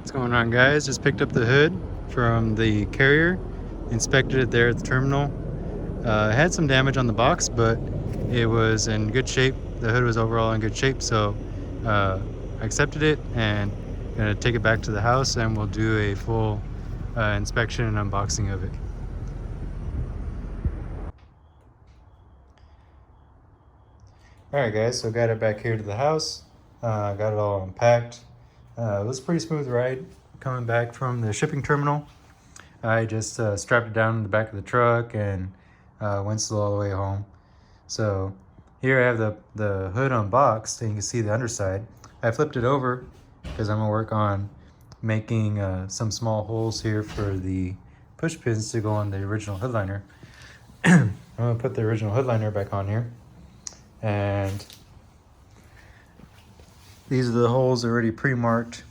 What's going on, guys? Just picked up the hood from the carrier, inspected it there at the terminal. It had some damage on the box, but it was in good shape. The hood was overall in good shape, so I accepted it and gonna take it back to the house, and we'll do a full inspection and unboxing of it. All right, guys, so got it back here to the house. Got it all unpacked. It was a pretty smooth ride coming back from the shipping terminal. I just strapped it down in the back of the truck and went slow all the way home. So here I have the hood unboxed, and you can see the underside. I flipped it over because I'm gonna work on making some small holes here for the push pins to go on the original hood liner. I'm gonna put the original hood liner back on here, and these are the holes already pre-marked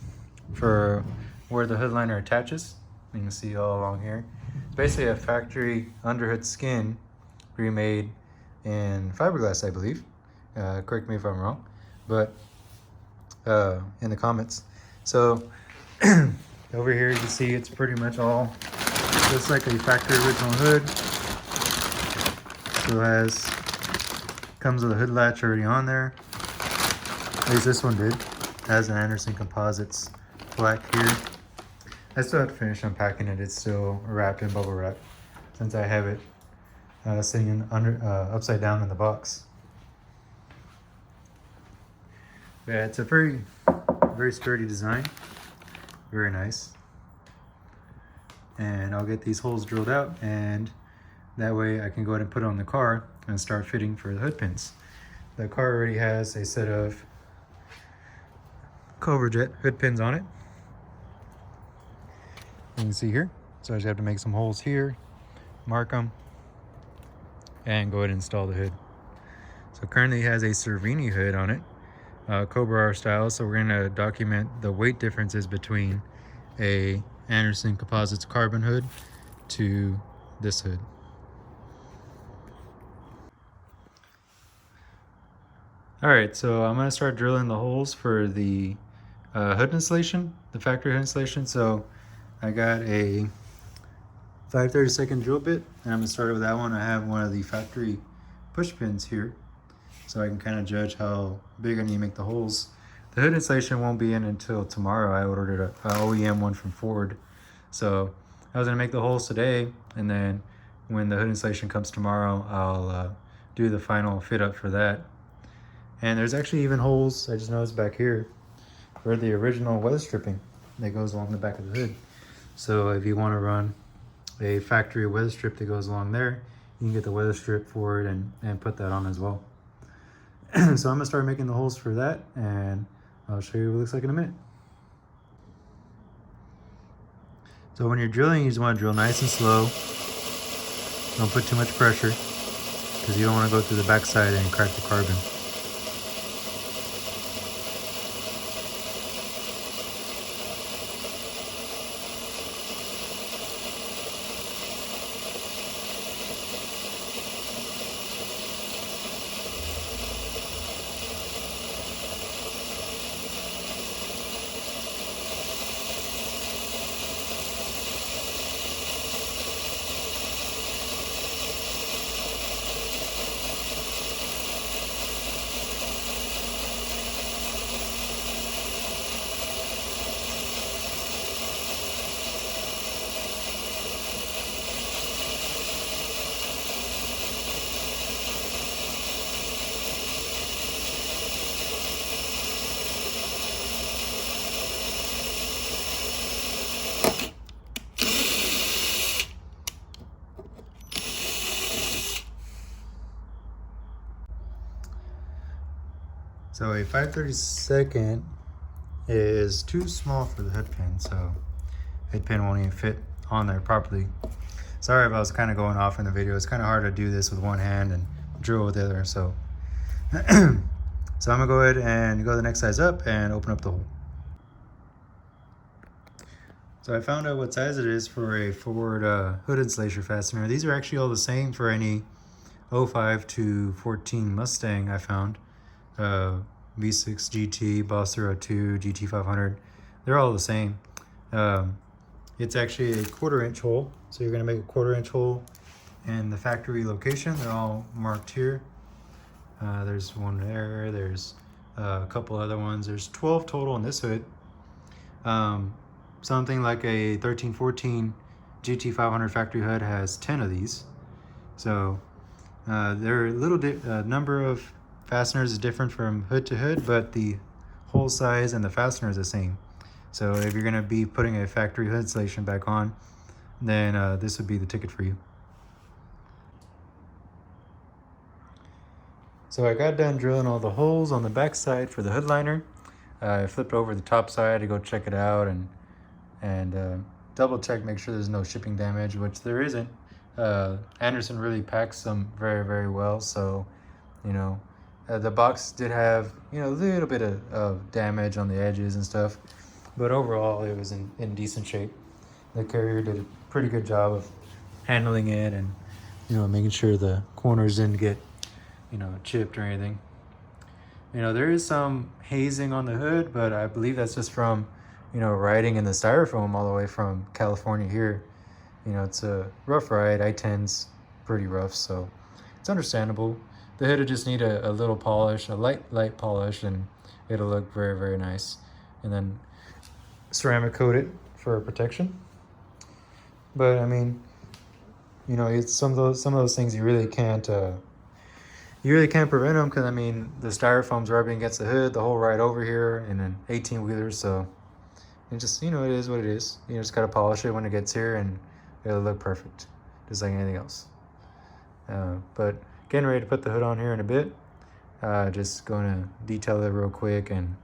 for where the hood liner attaches. You can see all along here. It's basically a factory underhood skin remade in fiberglass, I believe. Correct me if I'm wrong, but in the comments. So over here you can see it's pretty much all looks like a factory original hood. So comes with a hood latch already on there. At least this one did. It has an Anderson Composites black here. I still have to finish unpacking it. It's still wrapped in bubble wrap since I have it sitting upside down in the box. Yeah, it's a very sturdy design. Very nice. And I'll get these holes drilled out, and that way I can go ahead and put it on the car and start fitting for the hood pins. The car already has a set of Cobra Jet hood pins on it. You can see here. So I just have to make some holes here, mark them, and go ahead and install the hood. So currently it has a Cervini hood on it, Cobra R style. So we're gonna document the weight differences between a Anderson Composites carbon hood to this hood. All right, so I'm gonna start drilling the holes for the hood installation, the factory hood installation. So I got a 5/32 drill bit, and I'm gonna start with that one. I have one of the factory push pins here, so I can kind of judge how big I need to make the holes. The hood installation won't be in until tomorrow. I ordered a OEM one from Ford. So I was gonna make the holes today, and then when the hood installation comes tomorrow, I'll do the final fit up for that. And there's actually even holes, I just noticed back here, for the original weather stripping that goes along the back of the hood. So if you want to run a factory weather strip that goes along there, you can get the weather strip for it and put that on as well. So I'm gonna start making the holes for that, and I'll show you what it looks like in a minute. So when you're drilling, you just want to drill nice and slow. Don't put too much pressure, because you don't want to go through the backside and crack the carbon. So a 5/32 is too small for the hood pin, so hood pin won't even fit on there properly. Sorry if I was kind of going off in the video. It's kind of hard to do this with one hand and drill with the other. So, so I'm gonna go ahead and go the next size up and open up the hole. So I found out what size it is for a Ford hood installation fastener. These are actually all the same for any 05 to 14 Mustang I found. V6 GT, Boss 302, GT 500. They're all the same. It's actually a 1/4-inch hole. So you're gonna make a 1/4-inch hole in the factory location. They're all marked here. There's one there, there's a couple other ones. There's 12 total in this hood. Something like a 1314 GT500 factory hood has 10 of these. So there are a little number of fasteners is different from hood to hood, but the hole size and the fastener is the same. So if you're going to be putting a factory hood installation back on, then this would be the ticket for you. So I got done drilling all the holes on the back side for the hood liner. I flipped over the top side to go check it out and double check, make sure there's no shipping damage, which there isn't. Anderson really packs them very, very well. So, you know, the box did have, you know, a little bit of damage on the edges and stuff, but overall it was in decent shape. The carrier did a pretty good job of handling it and, you know, making sure the corners didn't get, you know, chipped or anything. You know, there is some hazing on the hood, but I believe that's just from, you know, riding in the styrofoam all the way from California here. You know, it's a rough ride. I-10's pretty rough, so it's understandable. The hood will just need a little polish, a light polish, and it'll look very, very nice. And then ceramic coat it for protection. But I mean, you know, it's some of those things you really can't prevent them, because I mean the styrofoam's rubbing against the hood the whole ride over here in an 18-wheeler. So it just, you know, it is what it is. You just gotta polish it when it gets here, and it'll look perfect, just like anything else. But getting ready to put the hood on here in a bit. Just going to detail it real quick, and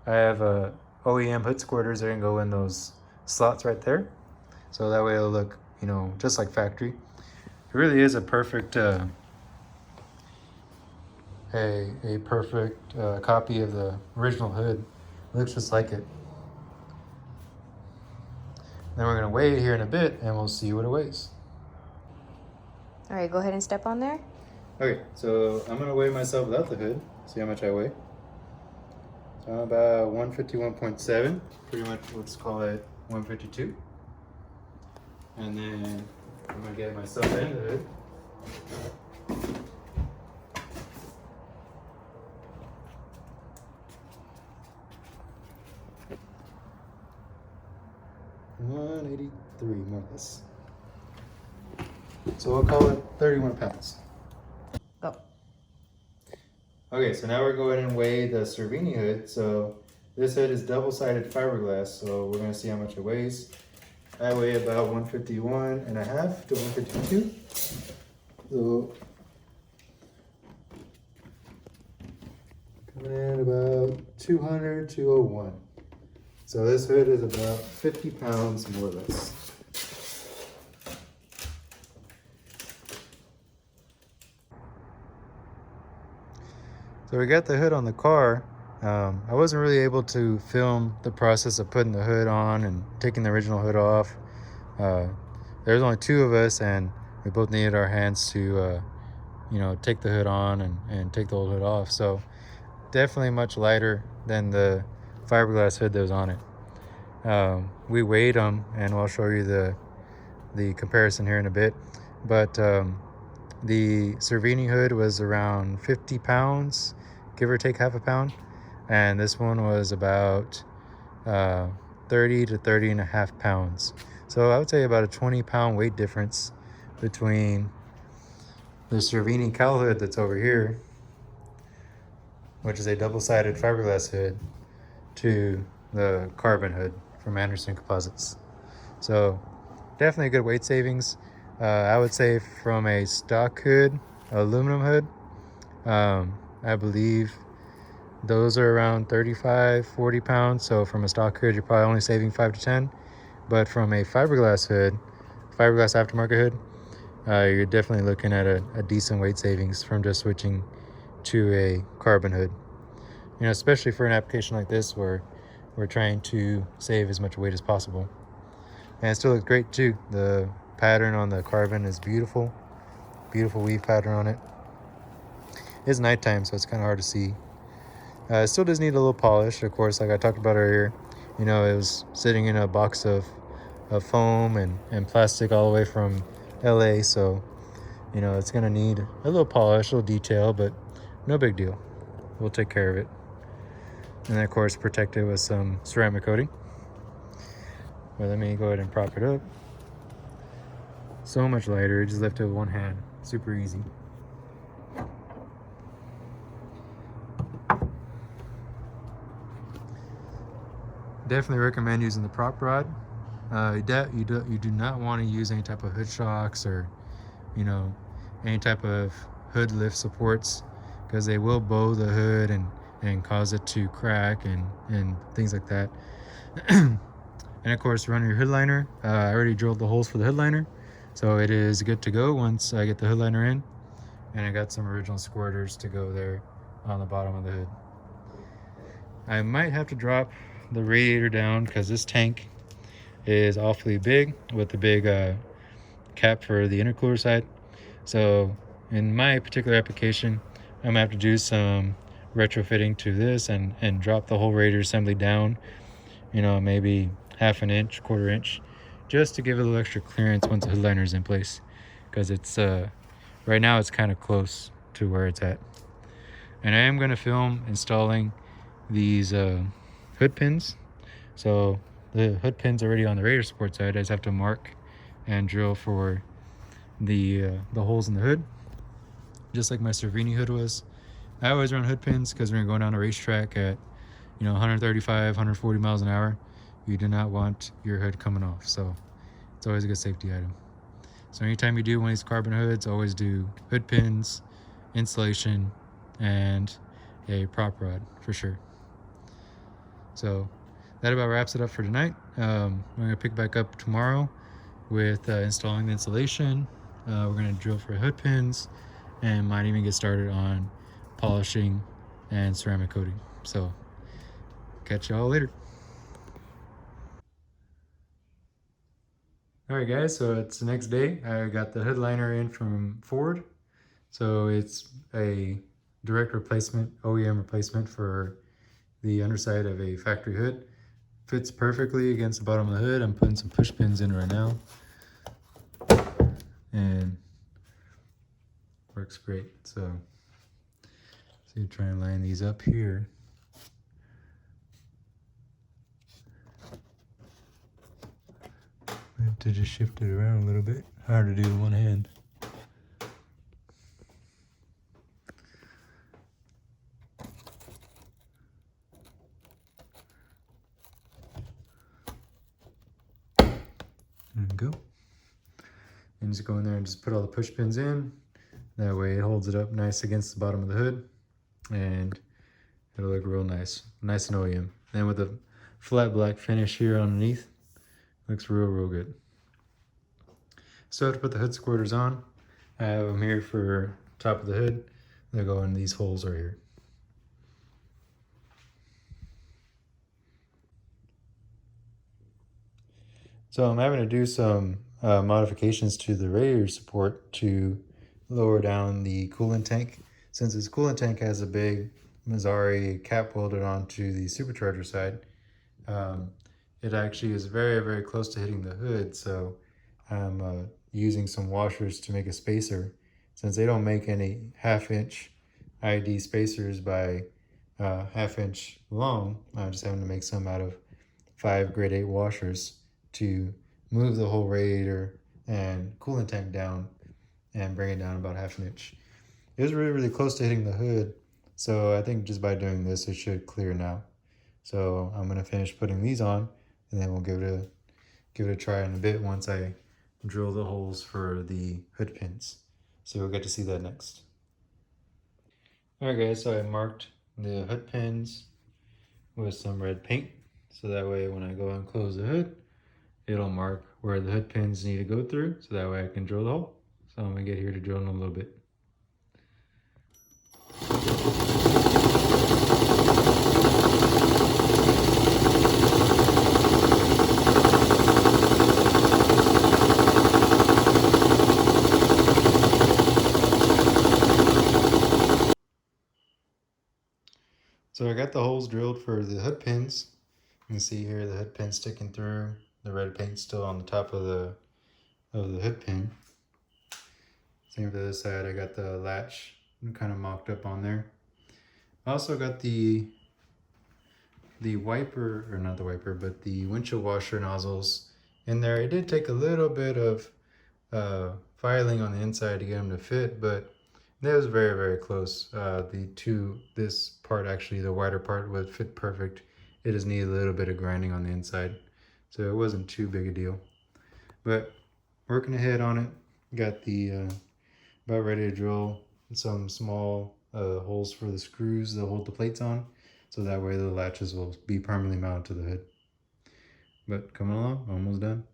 I have OEM hood squirters. They're gonna go in those slots right there, so that way it'll look, you know, just like factory. It really is a perfect a perfect copy of the original hood. It looks just like it. Then we're gonna weigh it here in a bit, and we'll see what it weighs. All right, go ahead and step on there. Okay, so I'm gonna weigh myself without the hood, see how much I weigh. So I'm about 151.7, pretty much let's call it 152. And then I'm gonna get myself in the hood. $183, more or less. So we'll call it 31 pounds. Go. Okay, so now we're going and weigh the Cervini hood. So this hood is double-sided fiberglass, so we're gonna see how much it weighs. I weigh about 151.5 to 152. So coming in about 200, 201. So this hood is about 50 pounds, more or less. So we got the hood on the car. I wasn't really able to film the process of putting the hood on and taking the original hood off. There's only two of us, and we both needed our hands to, you know, take the hood on and take the old hood off. So definitely much lighter than the fiberglass hood that was on it. We weighed them, and I'll show you the comparison here in a bit. But the Cervini hood was around 50 pounds, give or take half a pound. And this one was about 30 to 30 and a half pounds. So I would say about a 20-pound weight difference between the Cervini cowl hood that's over here, which is a double-sided fiberglass hood, to the carbon hood from Anderson Composites. So definitely a good weight savings. I would say from a stock hood, aluminum hood, I believe those are around 35, 40 pounds. So from a stock hood, you're probably only saving 5 to 10. But from a fiberglass hood, fiberglass aftermarket hood, you're definitely looking at a decent weight savings from just switching to a carbon hood. You know, especially for an application like this where we're trying to save as much weight as possible. And it still looks great too. The pattern on the carbon is beautiful. Beautiful weave pattern on it. It's nighttime, so it's kind of hard to see. It still does need a little polish, of course, like I talked about earlier. You know, it was sitting in a box of foam and plastic all the way from LA. So, you know, it's gonna need a little polish, a little detail, but no big deal. We'll take care of it. And then of course protect it with some ceramic coating. But let me go ahead and prop it up. So much lighter, just lift it with one hand. Super easy. Definitely recommend using the prop rod. You do not want to use any type of hood shocks or, you know, any type of hood lift supports, because they will bow the hood and cause it to crack and things like that. And of course, run your hood liner. I already drilled the holes for the hood liner, so it is good to go once I get the hood liner in. And I got some original squirters to go there on the bottom of the hood. I might have to drop the radiator down because this tank is awfully big with the big cap for the intercooler side. So in my particular application, I'm gonna have to do some retrofitting to this and drop the whole radiator assembly down, you know, maybe half an inch, quarter inch, just to give it a little extra clearance once the hood liner is in place, because it's right now it's kind of close to where it's at. And I am going to film installing these hood pins. So the hood pins already on the radiator support side. I just have to mark and drill for the holes in the hood, just like my Cervini hood was. I always run hood pins because when you're going down a racetrack at, you know, 135, 140 miles an hour, you do not want your hood coming off. So it's always a good safety item. So anytime you do one of these carbon hoods, always do hood pins, insulation, and a prop rod for sure. So that about wraps it up for tonight. I'm going to pick back up tomorrow with installing the insulation. We're going to drill for hood pins and might even get started on polishing and ceramic coating. So catch y'all later. All right, guys, so it's the next day. I got the hood liner in from Ford. So it's a direct replacement, OEM replacement for the underside of a factory hood. Fits perfectly against the bottom of the hood. I'm putting some push pins in right now. And works great. So try and line these up here. I have to just shift it around a little bit. Hard to do with one hand. There we go. And just go in there and just put all the push pins in. That way it holds it up nice against the bottom of the hood. And it'll look real nice. Nice and OEM. And with a flat black finish here underneath, looks real good. So to put the hood squirters on, I have them here for top of the hood. They go in these holes right here. So I'm having to do some modifications to the radiator support to lower down the coolant tank. Since this coolant tank has a big Mazzari cap welded onto the supercharger side, it actually is very close to hitting the hood. So I'm using some washers to make a spacer. Since they don't make any half-inch ID spacers by half-inch long, I'm just having to make some out of 5 grade 8 washers to move the whole radiator and coolant tank down and bring it down about half an inch. It was really close to hitting the hood, so I think just by doing this it should clear now. So I'm gonna finish putting these on, and then we'll give it a try in a bit once I drill the holes for the hood pins. So we'll get to see that next. Alright guys, so I marked the hood pins with some red paint, so that way when I go and close the hood, it'll mark where the hood pins need to go through, so that way I can drill the hole. So I'm gonna get here to drill in a little bit. So I got the holes drilled for the hood pins, You can see here the hood pin sticking through. The red paint's still on the top of the hood pin. Same for this side. I got the latch kind of mocked up on there. I also got the wiper, or not the wiper, but the windshield washer nozzles in there. It did take a little bit of filing on the inside to get them to fit, but that was very, very close. This part, actually, the wider part, would fit perfect. It just needed a little bit of grinding on the inside, so it wasn't too big a deal. But working ahead on it, got the about ready to drill some small holes for the screws that hold the plates on, so that way the latches will be permanently mounted to the hood. But coming along, almost done.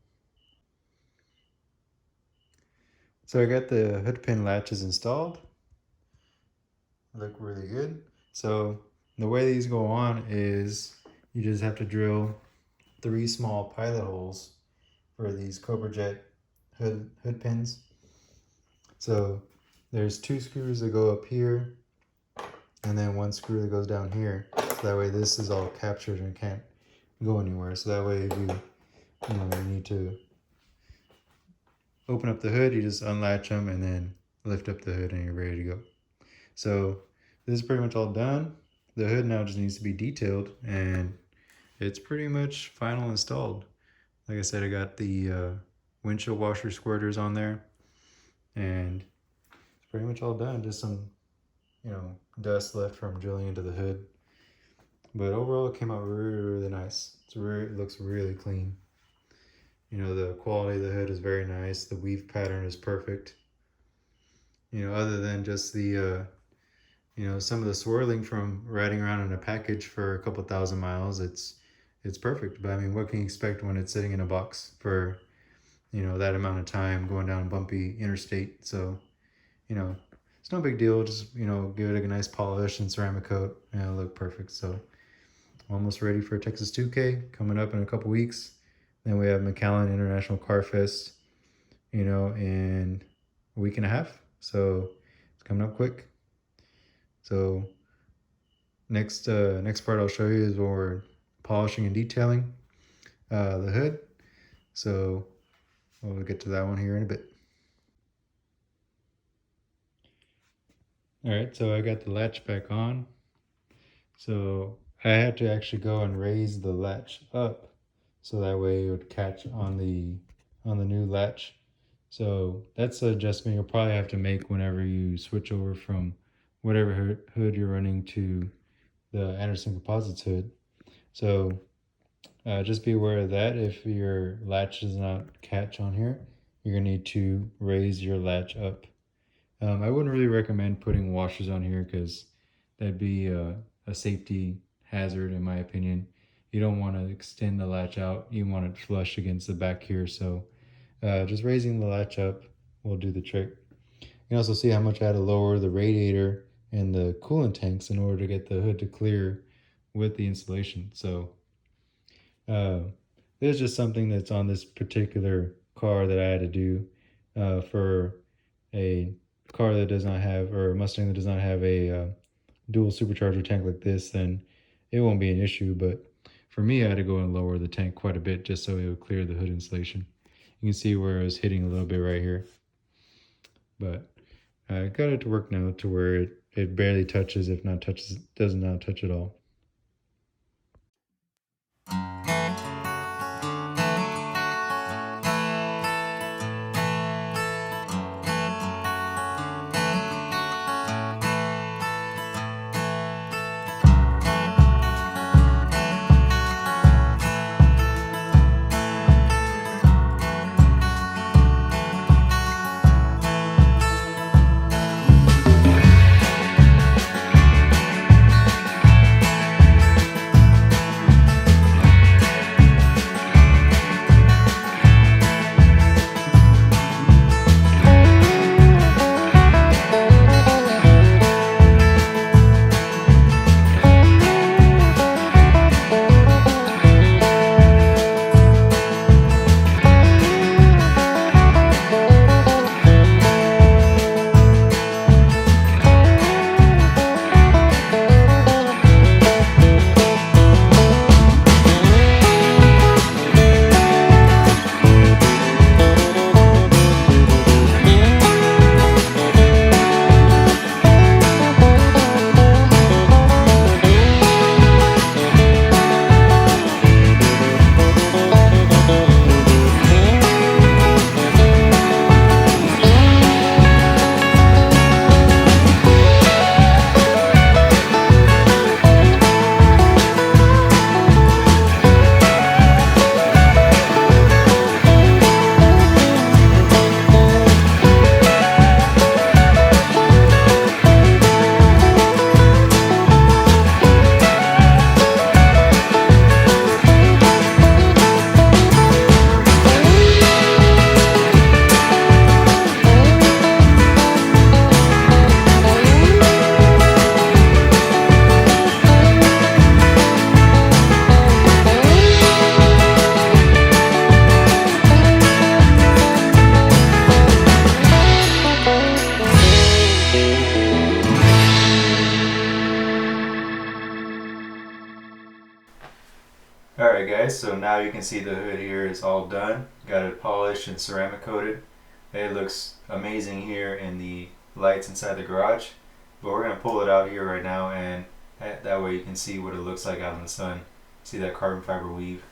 So I got the hood pin latches installed. Look really good. So the way these go on is you just have to drill 3 small pilot holes for these Cobra Jet hood pins. So there's 2 screws that go up here, and then 1 screw that goes down here. So that way this is all captured and can't go anywhere. So that way if you need to open up the hood, you just unlatch them and then lift up the hood and you're ready to go. So this is pretty much all done. The hood now just needs to be detailed, and it's pretty much final installed. Like I said, I got the windshield washer squirters on there, and it's pretty much all done. Just some, dust left from drilling into the hood. But overall, it came out really, really nice. It looks really clean. The quality of the hood is very nice. The weave pattern is perfect. Other than just the, some of the swirling from riding around in a package for a couple thousand miles, it's perfect. But I mean, what can you expect when it's sitting in a box for, that amount of time going down bumpy interstate? So, it's no big deal. Just, give it a nice polish and ceramic coat, and it'll look perfect. So, almost ready for Texas 2K coming up in a couple weeks. Then we have McAllen International Car Fest, in a week and a half. So it's coming up quick. So next part I'll show you is when we're polishing and detailing the hood. So we'll get to that one here in a bit. All right, so I got the latch back on. So I had to actually go and raise the latch up, so that way it would catch on the new latch. So that's an adjustment you'll probably have to make whenever you switch over from whatever hood you're running to the Anderson Composites hood. So just be aware of that. If your latch does not catch on here, you're gonna need to raise your latch up. I wouldn't really recommend putting washers on here because that'd be a safety hazard in my opinion. You don't want to extend the latch out. You want it flush against the back here. So just raising the latch up will do the trick. You can also see how much I had to lower the radiator and the coolant tanks in order to get the hood to clear with the installation. So there's just something that's on this particular car that I had to do for a car that does not have, or a Mustang that does not have a dual supercharger tank like this, then it won't be an issue. But for me, I had to go and lower the tank quite a bit just so it would clear the hood insulation. You can see where I was hitting a little bit right here. But I got it to work now to where it barely touches, if not touches, does not touch at all. Alright guys, so now you can see the hood here is all done. Got it polished and ceramic coated. It looks amazing here in the lights inside the garage. But we're going to pull it out here right now, and that way you can see what it looks like out in the sun. See that carbon fiber weave.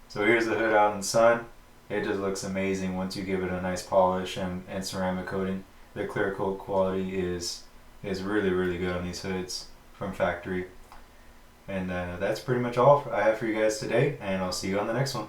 So here's the hood out in the sun. It just looks amazing once you give it a nice polish and ceramic coating. The clear coat quality is really, really good on these hoods from factory. And that's pretty much all I have for you guys today, and I'll see you on the next one.